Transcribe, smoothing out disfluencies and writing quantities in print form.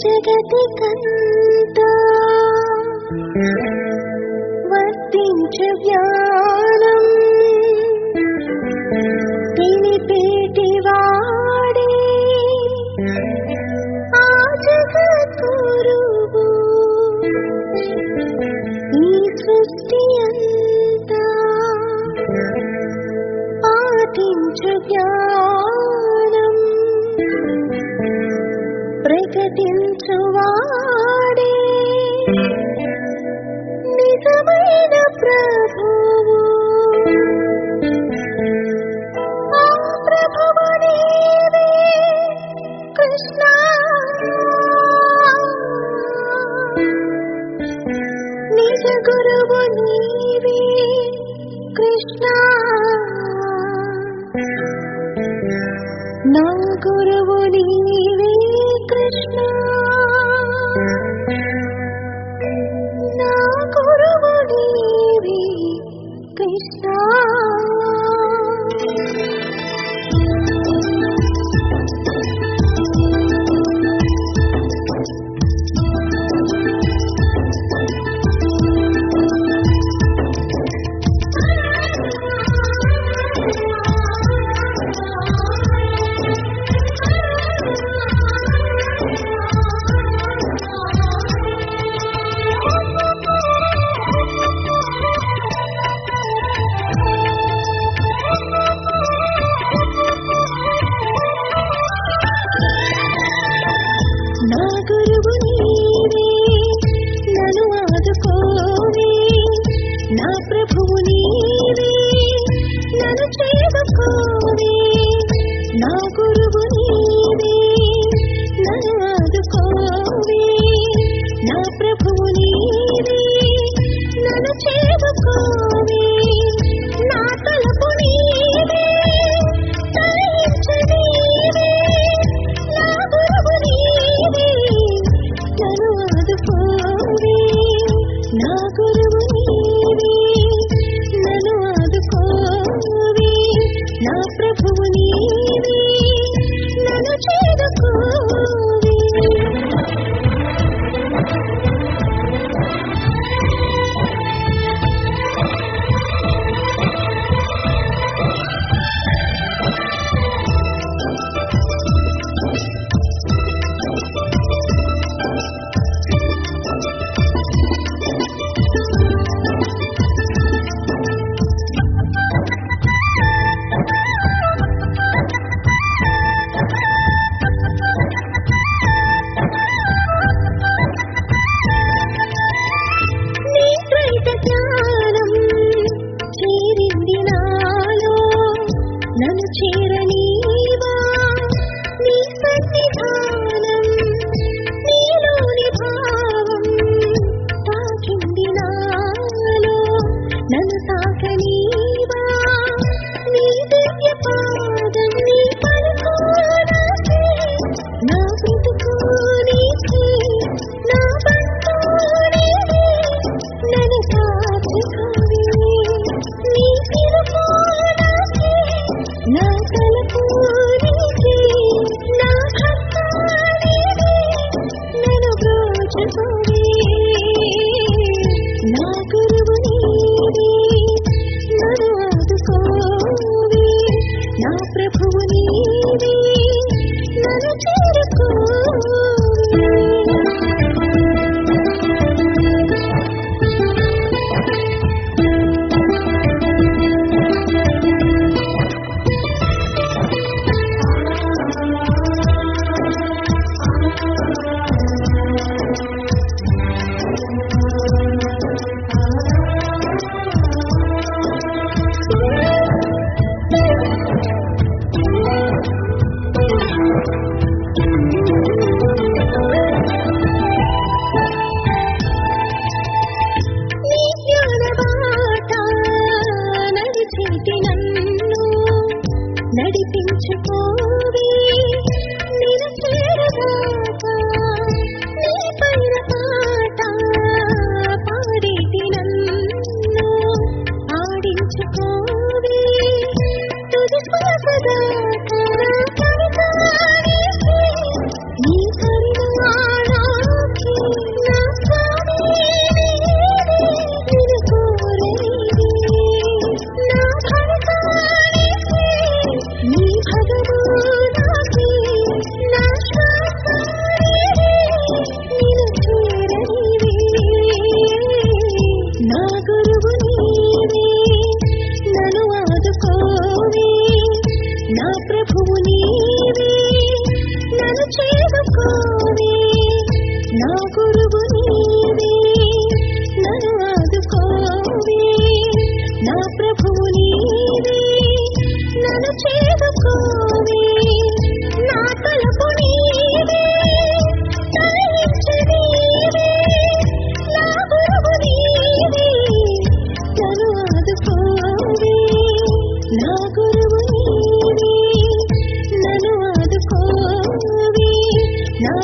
జగతికంతా వర్తించు జ్ఞానం తెలిపేటివాడే ఆ జగద్గురువు. ఈ సృష్టి అంతా పాటించు జ్ఞానం ప్రకటించువాడే నిజమైన ప్రభువు. ఆ ప్రభువు నీవే కృష్ణ. నిజ గురువు నీవే కృష్ణ. నా గురువు నీవే కృష్ణ. నా గురువు నీవే కృష్ణ. జగము నాకే నా శ్వాస నీవే నిన్ను చేరనివే నా గురువు నీవే నన్ను ఆదుకోవే నా ప్రభువు నీవే నన్ను చేరుకోవే నా గురువు నీవే నన్ను ఆదుకోవే నా ప్రభువు నీవే నన్ను చేరుకోవే నా తలపు నీవే తలయించు నీవే నా గురువు నీవే నన్ను ఆదుకోవే నా గురువు నీవే నన్ను ఆదుకోవే నా